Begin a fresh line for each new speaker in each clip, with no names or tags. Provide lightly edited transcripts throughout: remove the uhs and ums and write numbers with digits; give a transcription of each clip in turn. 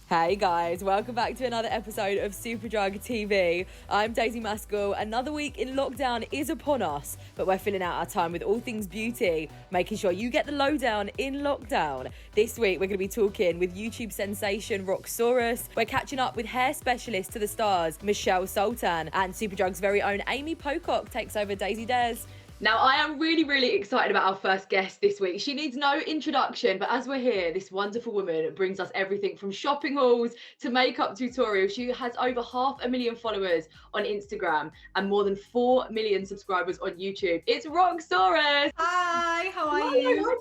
Hey guys, welcome back to another episode of Superdrug TV. I'm Daisy Maskell. Another week in lockdown is upon us, but we're filling out our time with all things beauty, making sure you get the lowdown in lockdown. This week we're going to be talking with YouTube sensation Roxxsaurus. We're catching up with hair specialist to the stars Michelle Sultan, and Superdrug's very own Amy Pocock takes over Daisy Dares. Now, I am really excited about our first guest this week. She needs no introduction, but as we're here, this wonderful woman brings us everything from shopping hauls to makeup tutorials. She has over 500,000 followers on Instagram and more than 4 million subscribers on YouTube. It's Roxxsaurus.
Hi, how are you?
How are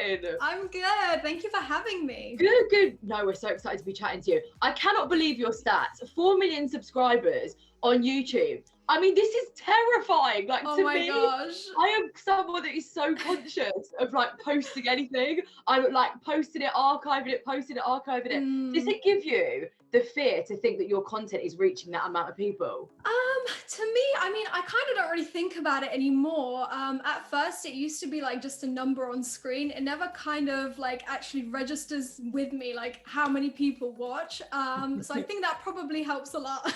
you doing?
I'm good. Thank you for having me.
Good. No, we're so excited to be chatting to you. I cannot believe your stats. 4 million subscribers on YouTube. I mean, this is terrifying. Like,
oh
to
my
me,
gosh.
I am someone that is so conscious of like posting anything. I'm like posting it, archiving it, posting it, archiving it. Does it give you the fear to think that your content is reaching that amount of people?
To me, I mean, I kind of don't really think about it anymore. At first, it used to be like just a number on screen. It never kind of like actually registers with me, like how many people watch. So I think that probably helps a lot.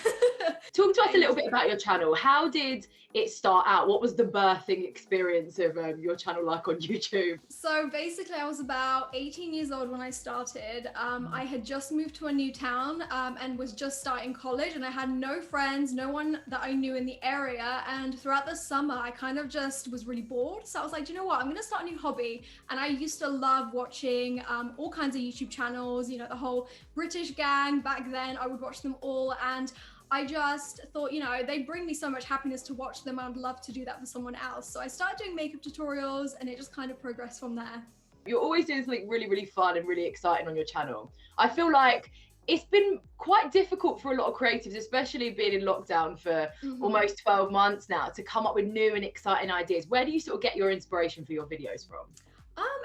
Talk to us a little bit about your channel. How did it start out? What was the birthing experience of your channel like on YouTube?
So basically, I was about 18 years old when I started. I had just moved to a new town and was just starting college, and I had no friends, no one that I knew in the area. And throughout the summer, I kind of just was really bored. So I was like, you know what, I'm going to start a new hobby. And I used to love watching all kinds of YouTube channels, you know, the whole British gang back then. I would watch them all. And I just thought, you know, they bring me so much happiness to watch them. I'd love to do that for someone else. So I started doing makeup tutorials, and it just kind of progressed from there.
You're always doing something really fun and really exciting on your channel. I feel like it's been quite difficult for a lot of creatives, especially being in lockdown for almost 12 months now, to come up with new and exciting ideas. Where do you sort of get your inspiration for your videos from?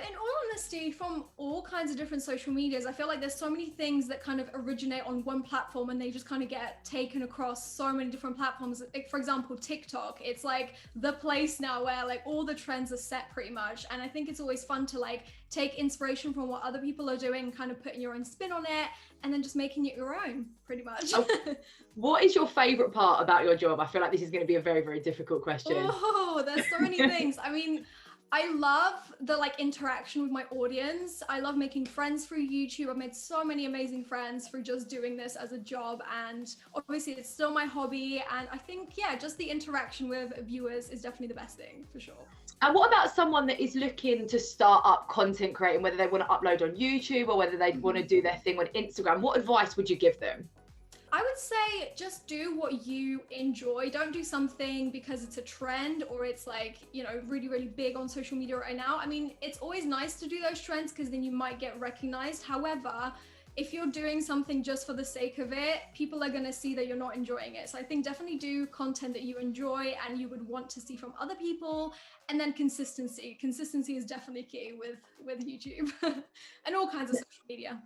In all honesty, from all kinds of different social medias. I feel like there's so many things that kind of originate on one platform and they just kind of get taken across so many different platforms. Like, for example, TikTok, it's like the place now where like all the trends are set pretty much. And I think it's always fun to like take inspiration from what other people are doing, kind of putting your own spin on it, and then just making it your own, pretty much.
What is your favorite part about your job? I feel like this is going to be a very difficult question.
Oh, there's so many things. I mean, I love the like interaction with my audience. I love making friends through YouTube. I've made so many amazing friends through just doing this as a job, and obviously it's still my hobby. And I think, yeah, just the interaction with viewers is definitely the best thing for sure.
And what about someone that is looking to start up content creating, whether they want to upload on YouTube or whether they want to do their thing on Instagram? What advice would you give them?
I would say just do what you enjoy. Don't do something because it's a trend or it's like, you know, really big on social media right now. I mean, it's always nice to do those trends because then you might get recognized. However, if you're doing something just for the sake of it, people are going to see that you're not enjoying it. So I think definitely do content that you enjoy and you would want to see from other people. And then consistency. Consistency is definitely key with YouTube and all kinds of social media.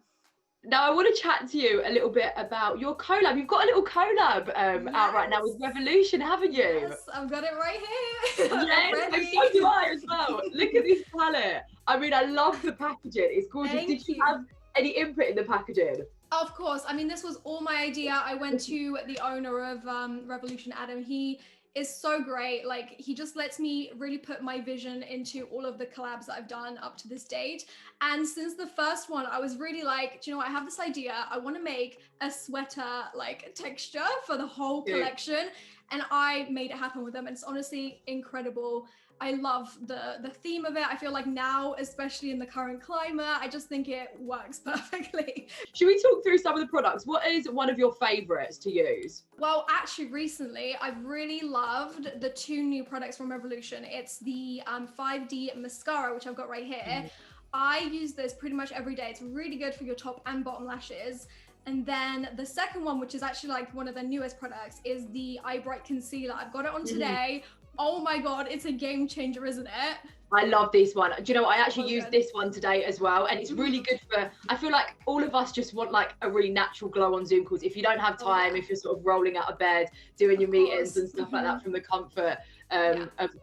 Now, I want to chat to you a little bit about your collab. You've got a little collab out right now with Revolution, haven't you?
Yes, I've got it right here.
Yes, and so do I as well. Look at this palette. I mean, I love the packaging. It's gorgeous. Did you have any input in the packaging?
Of course. I mean, this was all my idea. I went to the owner of Revolution, Adam. He is so great. Like, he just lets me really put my vision into all of the collabs that I've done up to this date. And since the first one, I was really like, do you know what? I have this idea. I want to make a sweater like texture for the whole collection. And I made it happen with them. And it's honestly incredible. I love the theme of it. I feel like now, especially in the current climate, I just think it works perfectly.
Should we talk through some of the products? What is one of your favorites to use?
Well, actually, recently, I've really loved the 2 new products from Revolution. It's the 5D Mascara, which I've got right here. I use this pretty much every day. It's really good for your top and bottom lashes. And then the second one, which is actually like one of the newest products, is the Eye Bright Concealer. I've got it on today. Oh my God, it's a game changer, isn't it?
I love this one. Do you know what? I actually used this one today as well. And it's really good for, I feel like all of us just want like a really natural glow on Zoom calls. If you don't have time, if you're sort of rolling out of bed, doing your meetings and stuff like that from the comfort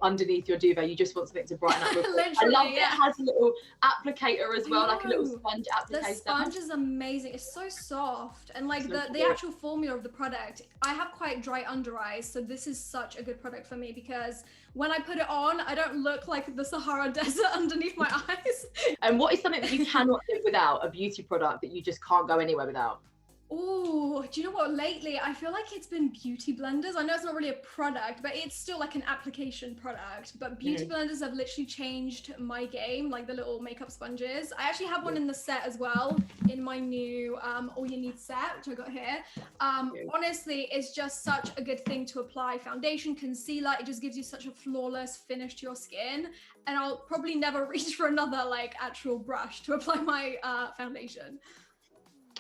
underneath your duvet. You just want something to brighten up your face. I love it. It has a little applicator as well, like a little sponge applicator.
The sponge is amazing. It's so soft, and like the actual formula of the product, I have quite dry under eyes, so this is such a good product for me because when I put it on, I don't look like the Sahara Desert underneath my eyes.
And what is something that you cannot live without, a beauty product that you just can't go anywhere without?
Oh, do you know what? Lately, I feel like it's been beauty blenders. I know it's not really a product, but it's still like an application product. But beauty blenders have literally changed my game, like the little makeup sponges. I actually have one in the set as well, in my new All You Need set, which I got here. Honestly, it's just such a good thing to apply foundation, concealer. It just gives you such a flawless finish to your skin. And I'll probably never reach for another like actual brush to apply my foundation.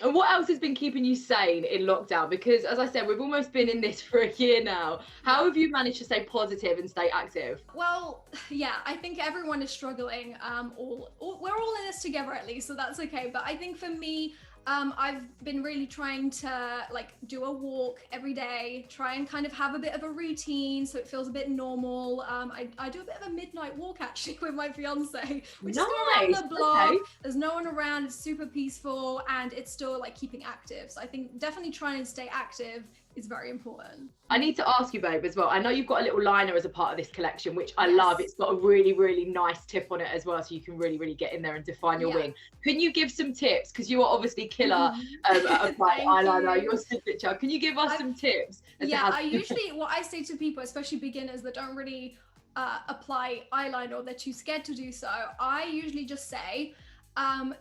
And what else has been keeping you sane in lockdown? Because as I said, we've almost been in this for a year now. How have you managed to stay positive and stay active?
Well, yeah, I think everyone is struggling. We're all in this together at least, so that's okay. But I think for me, I've been really trying to like do a walk every day, try and kind of have a bit of a routine so it feels a bit normal. I do a bit of a midnight walk actually with my fiance. We just go around the block. Okay. There's no one around, it's super peaceful, and it's still like keeping active. So I think definitely trying to stay active is very important.
I need to ask you, babe, as well. I know you've got a little liner as a part of this collection, which I love. It's got a really, really nice tip on it as well, so you can really, really get in there and define your wing. Can you give some tips? Because you are obviously killer at applying eyeliner, your signature. Can you give us some tips?
I usually, what I say to people, especially beginners that don't really apply eyeliner or they're too scared to do so, I usually just say,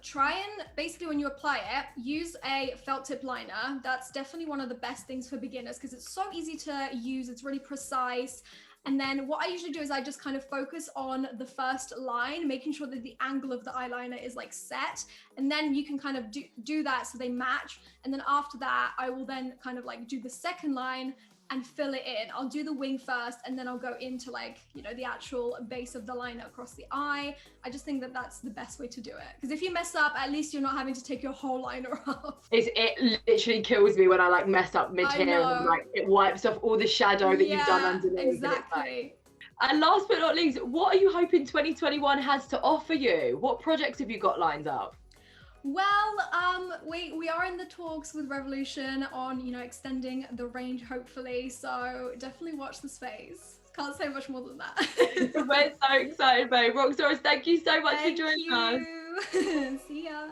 try and basically when you apply it, use a felt tip liner. That's definitely one of the best things for beginners because it's so easy to use. It's really precise. And then what I usually do is I just kind of focus on the first line, making sure that the angle of the eyeliner is like set. And then you can kind of do that so they match. And then after that, I will then kind of like do the second line and fill it in. I'll do the wing first and then I'll go into like, you know, the actual base of the liner across the eye. I just think that that's the best way to do it. Because if you mess up, at least you're not having to take your whole liner off.
It literally kills me when I like mess up mid-hair and like it wipes off all the shadow that you've done underneath.
Exactly.
And last but not least, what are you hoping 2021 has to offer you? What projects have you got lined up?
Well, we are in the talks with Revolution on, you know, extending the range, hopefully. So definitely watch the space. Can't say much more than that.
We're so excited, babe. Roxxsaurus, thank you so much for joining us.
See ya.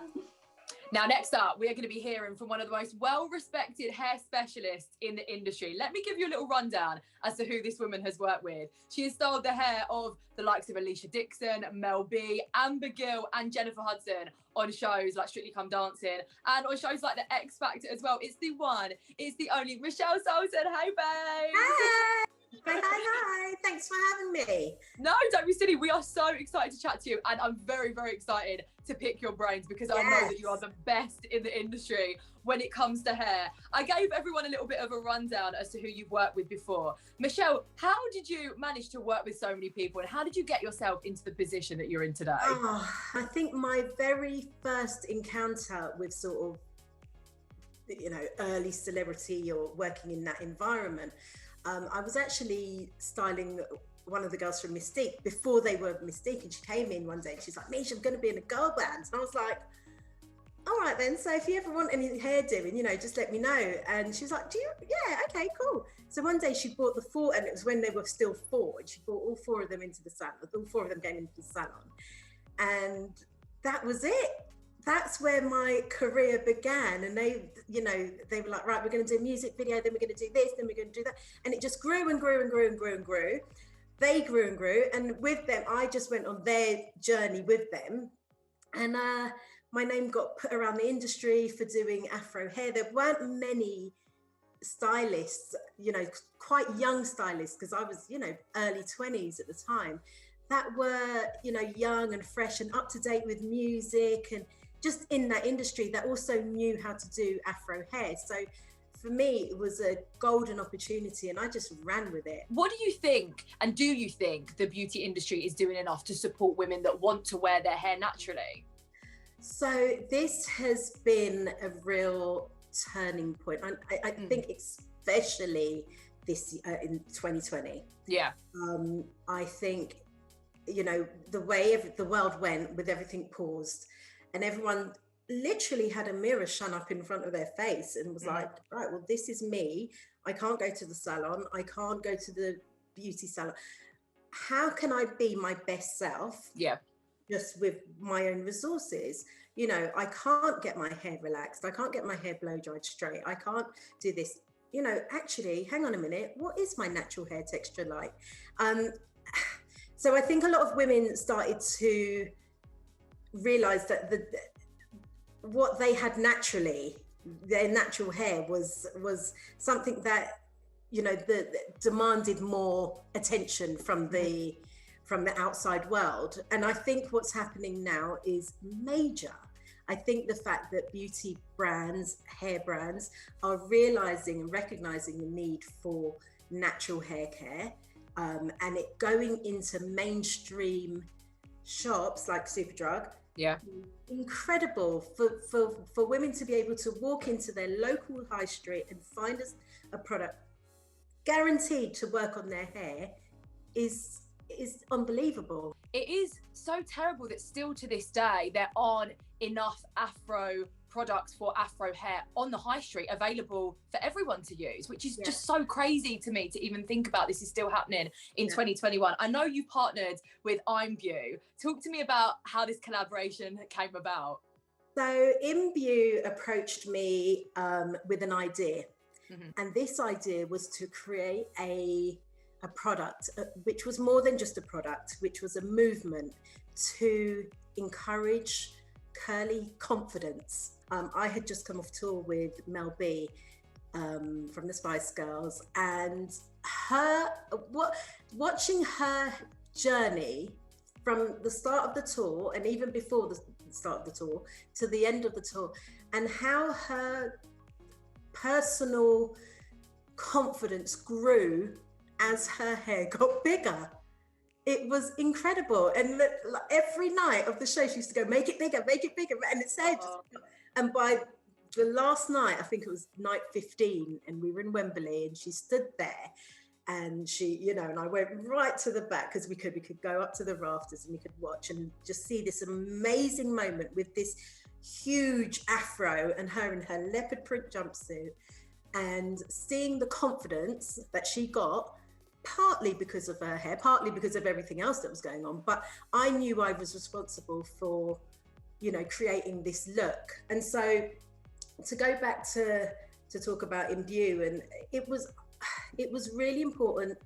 Now, next up, we are going to be hearing from one of the most well-respected hair specialists in the industry. Let me give you a little rundown as to who this woman has worked with. She has styled the hair of the likes of Alicia Dixon, Mel B, Amber Gill, and Jennifer Hudson on shows like Strictly Come Dancing and on shows like The X Factor as well. It's the one, it's the only Michelle Sultan. Hey, babe.
Hi. Hi. Thanks for having me.
No, don't be silly. We are so excited to chat to you, and I'm very, very excited to pick your brains because I know that you are the best in the industry when it comes to hair. I gave everyone a little bit of a rundown as to who you've worked with before. Michelle, how did you manage to work with so many people, and how did you get yourself into the position that you're in today?
Oh, I think my very first encounter with sort of, you know, early celebrity or working in that environment, I was actually styling one of the girls from Mystique before they were Mystique, and she came in one day and she's like, Misha, I'm going to be in a girl band. And I was like, all right then, so if you ever want any hair doing, you know, just let me know. And she was like, yeah, okay, cool. So one day she bought the 4, and it was when they were still 4, and she brought all 4 of them into the salon, all 4 of them came into the salon. And that was it. That's where my career began. And they, you know, they were like, right, we're going to do a music video, then we're going to do this, then we're going to do that. And it just grew and grew and grew and grew and grew. They grew and grew. And with them, I just went on their journey with them. And my name got put around the industry for doing Afro hair. There weren't many stylists, you know, quite young stylists, because I was, you know, early 20s at the time, that were, you know, young and fresh and up to date with music and just in that industry that also knew how to do Afro hair. So for me, it was a golden opportunity and I just ran with it.
What do you think, and do you think the beauty industry is doing enough to support women that want to wear their hair naturally?
So this has been a real turning point. I think especially this in 2020.
Yeah.
I think, you know, the way the world went with everything paused, and everyone literally had a mirror shone up in front of their face and was like, right, well, this is me. I can't go to the salon. I can't go to the beauty salon. How can I be my best self?
Yeah.
Just with my own resources. You know, I can't get my hair relaxed. I can't get my hair blow dried straight. I can't do this. You know, actually, hang on a minute. What is my natural hair texture like? So I think a lot of women started to realize that what they had naturally, their natural hair was something that, you know, demanded more attention from the outside world. And I think what's happening now is major. I think the fact that beauty brands, hair brands, are realizing and recognizing the need for natural hair care, and it going into mainstream shops like Superdrug.
Yeah.
Incredible for women to be able to walk into their local high street and find a product guaranteed to work on their hair is unbelievable.
It is so terrible that still to this day there aren't enough Afro products for Afro hair on the high street available for everyone to use, which is just so crazy to me to even think about this is still happening in 2021. I know you partnered with Imbue. Talk to me about how this collaboration came about.
So Imbue approached me with an idea, and this idea was to create a product which was more than just a product, which was a movement to encourage curly confidence. I had just come off tour with Mel B from the Spice Girls, and watching her journey from the start of the tour, and even before the start of the tour to the end of the tour, and how her personal confidence grew as her hair got bigger. It was incredible. And every night of the show, she used to go, make it bigger, and it's there. And by the last night, I think it was night 15, and we were in Wembley, and she stood there, and she, you know, and I went right to the back because we could go up to the rafters and we could watch and just see this amazing moment with this huge afro and her in her leopard print jumpsuit, and seeing the confidence that she got, partly because of her hair, partly because of everything else that was going on. But I knew I was responsible for, you know, creating this look. And so to go back to talk about Imbue, and it was really important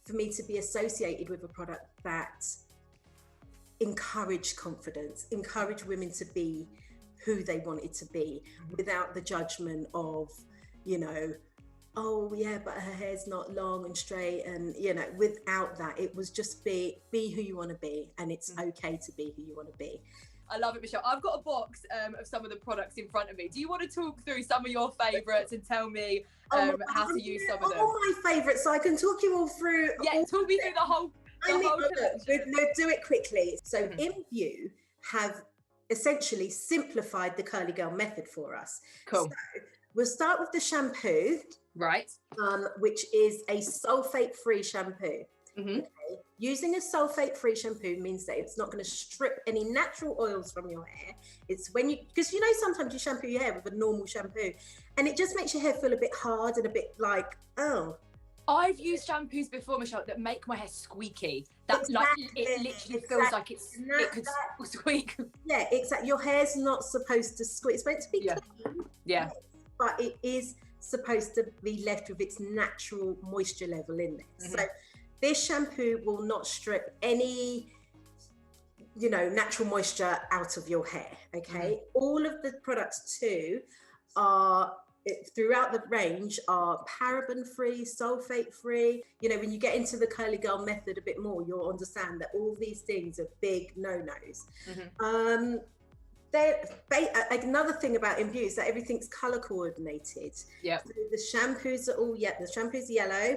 for me to be associated with a product that encouraged confidence, encouraged women to be who they wanted to be, without the judgment of, you know, oh yeah, but her hair's not long and straight, and, you know, without that, it was just be who you want to be, and it's okay to be who you want to be.
I love it, Michelle. I've got a box of some of the products in front of me. Do you want to talk through some of your favourites and tell me how to use some of them?
All my favourites, so I can talk you all through.
Yeah, talk me through the whole collection.
No, do it quickly. So Imbue have essentially simplified the curly girl method for us.
Cool.
So we'll start with the shampoo.
Right.
Which is a sulphate-free shampoo.
Okay.
Using a sulphate-free shampoo means that it's not going to strip any natural oils from your hair. It's when because you know, sometimes you shampoo your hair with a normal shampoo, and it just makes your hair feel a bit hard and a bit like, oh.
I've used shampoos before, Michelle, that make my hair squeaky. That like it literally feels like it could squeak. Yeah, exactly.
Your hair's not supposed to squeak. It's meant to be clean.
Yeah.
But it is supposed to be left with its natural moisture level in there. So this shampoo will not strip any, you know, natural moisture out of your hair. Okay. All of the products too are throughout the range are paraben free, sulfate free. You know, when you get into the curly girl method a bit more, you'll understand that all these things are big no-nos. Another thing about Imbue is that everything's color coordinated.
Yeah.
So the shampoos are all the shampoo's yellow,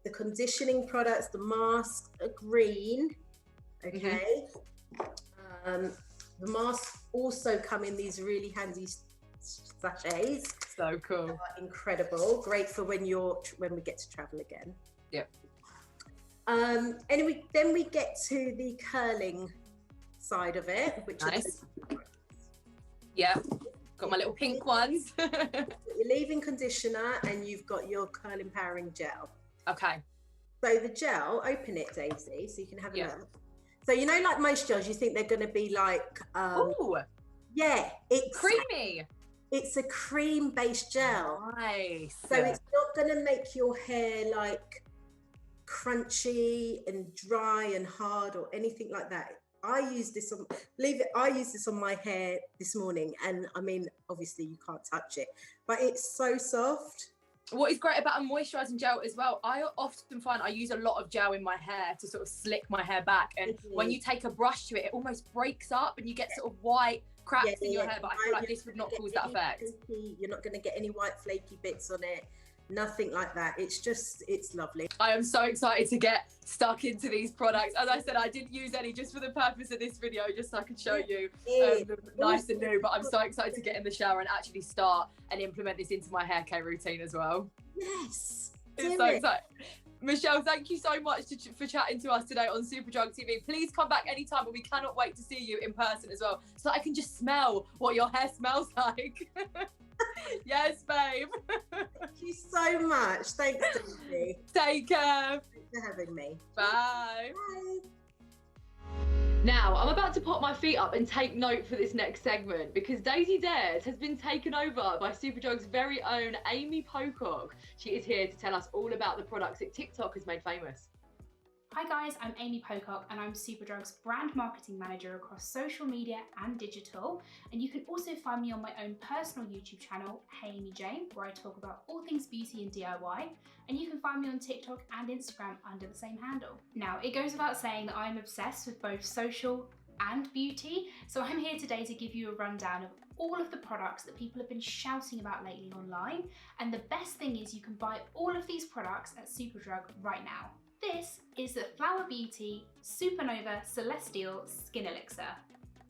the conditioning products, the masks are green. Okay. The masks also come in these really handy sachets.
So cool.
Incredible. Great for when we get to travel again.
Yep.
Anyway, then we get to the curling side of it, which
nice. Yeah. Got my little pink ones.
Your leave-in conditioner, and you've got your curl empowering gel.
Okay.
So the gel, open it, Daisy, so you can have a look. So you know, like most gels, you think they're going to be like,
ooh,
yeah, it's
creamy.
It's a cream-based gel.
Nice.
So it's not going to make your hair like crunchy and dry and hard or anything like that. I use this on my hair this morning, and I mean, obviously you can't touch it, but it's so soft.
What is great about a moisturising gel as well, I often find I use a lot of gel in my hair to sort of slick my hair back, and when you take a brush to it, it almost breaks up and you get sort of white cracks in your hair, but I feel like this would not cause that effect.
You're not going to get any white flaky bits on it. Nothing like that. It's lovely.
I am so excited to get stuck into these products. As I said, I didn't use any just for the purpose of this video, just so I could show you nice and new, but I'm so excited to get in the shower and actually start and implement this into my hair care routine as well.
Yes.
It's so exciting. Michelle, thank you so much for chatting to us today on Superdrug TV. Please come back anytime, but we cannot wait to see you in person as well, so I can just smell what your hair smells like. Yes, babe.
Thank you so much. Thanks, Daisy.
Take care.
Thanks for having me.
Bye.
Bye.
Now, I'm about to pop my feet up and take note for this next segment, because Daisy Dares has been taken over by Superdrug's very own Amy Pocock. She is here to tell us all about the products that TikTok has made famous.
Hi guys, I'm Amy Pocock and I'm Superdrug's brand marketing manager across social media and digital. And you can also find me on my own personal YouTube channel, Hey Amy Jane, where I talk about all things beauty and DIY. And you can find me on TikTok and Instagram under the same handle. Now, it goes without saying that I'm obsessed with both social and beauty. So I'm here today to give you a rundown of all of the products that people have been shouting about lately online. And the best thing is you can buy all of these products at Superdrug right now. This is the Flower Beauty Supernova Celestial Skin Elixir.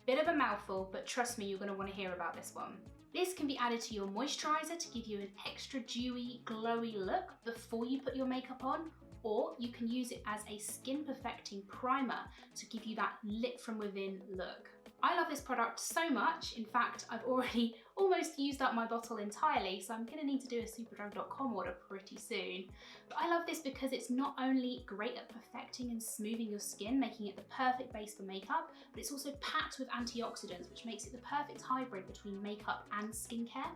Bit of a mouthful, but trust me, you're going to want to hear about this one. This can be added to your moisturiser to give you an extra dewy, glowy look before you put your makeup on, or you can use it as a skin perfecting primer to give you that lit from within look. I love this product so much. In fact, I've already almost used up my bottle entirely, so I'm gonna need to do a superdrug.com order pretty soon. But I love this because it's not only great at perfecting and smoothing your skin, making it the perfect base for makeup, but it's also packed with antioxidants, which makes it the perfect hybrid between makeup and skincare.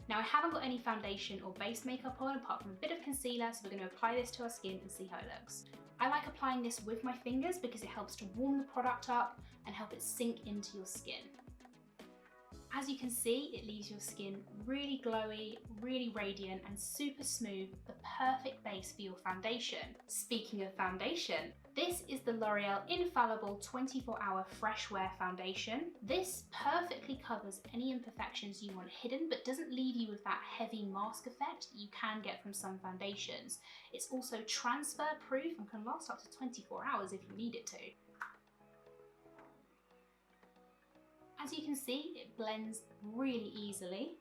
Now, I haven't got any foundation or base makeup on apart from a bit of concealer, so we're going to apply this to our skin and see how it looks. I like applying this with my fingers because it helps to warm the product up and help it sink into your skin. As you can see, it leaves your skin really glowy, really radiant and super smooth, the perfect base for your foundation. Speaking of foundation, this is the L'Oreal Infallible 24-Hour Fresh Wear Foundation. This perfectly covers any imperfections you want hidden, but doesn't leave you with that heavy mask effect that you can get from some foundations. It's also transfer proof and can last up to 24 hours if you need it to. As you can see, it blends really easily.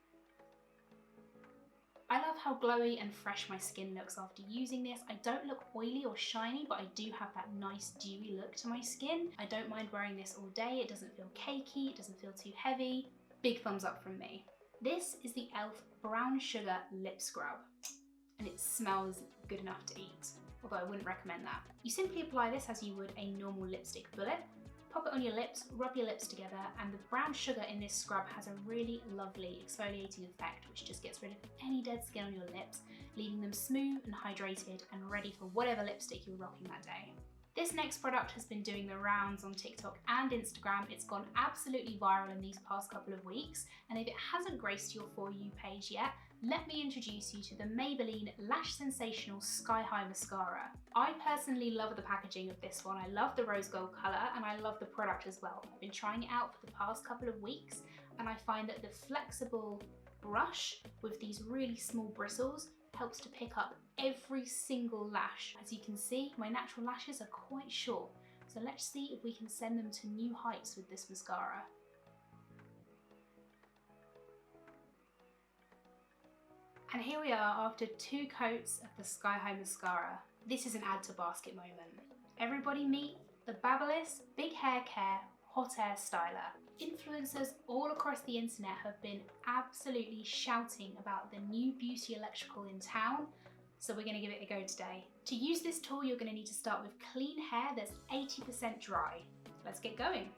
I love how glowy and fresh my skin looks after using this. I don't look oily or shiny, but I do have that nice dewy look to my skin. I don't mind wearing this all day. It doesn't feel cakey, it doesn't feel too heavy. Big thumbs up from me. This is the e.l.f. Brown Sugar Lip Scrub, and it smells good enough to eat, although I wouldn't recommend that. You simply apply this as you would a normal lipstick bullet. Pop it on your lips, rub your lips together, and the brown sugar in this scrub has a really lovely exfoliating effect which just gets rid of any dead skin on your lips, leaving them smooth and hydrated and ready for whatever lipstick you're rocking that day. This next product has been doing the rounds on TikTok and Instagram. It's gone absolutely viral in these past couple of weeks, and if it hasn't graced your For You page yet, let me introduce you to the Maybelline Lash Sensational Sky High Mascara. I personally love the packaging of this one. I love the rose gold colour and I love the product as well. I've been trying it out for the past couple of weeks and I find that the flexible brush with these really small bristles helps to pick up every single lash. As you can see, my natural lashes are quite short, so let's see if we can send them to new heights with this mascara. And here we are after 2 coats of the Sky High Mascara. This is an add to basket moment. Everybody meet the Babyliss Big Hair Care Hot Air Styler. Influencers all across the internet have been absolutely shouting about the new beauty electrical in town, so we're going to give it a go today. To use this tool, you're going to need to start with clean hair that's 80% dry. Let's get going.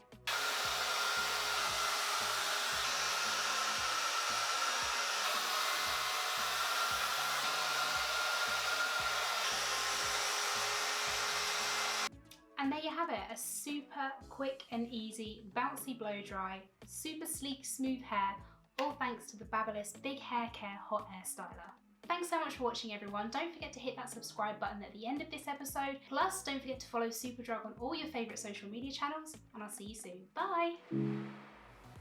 And there you have it, a super quick and easy, bouncy blow dry, super sleek, smooth hair, all thanks to the Babyliss Big Hair Care Hot Air Styler. Thanks so much for watching, everyone. Don't forget to hit that subscribe button at the end of this episode. Plus, don't forget to follow Superdrug on all your favourite social media channels, and I'll see you soon. Bye!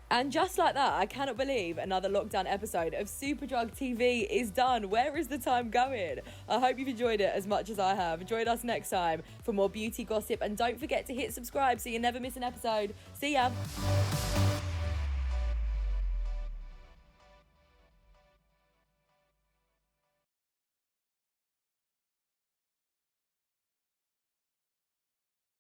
And just like that, I cannot believe another lockdown episode of Superdrug TV is done. Where is the time going? I hope you've enjoyed it as much as I have. Join us next time for more beauty gossip, and don't forget to hit subscribe so you never miss an episode. See ya!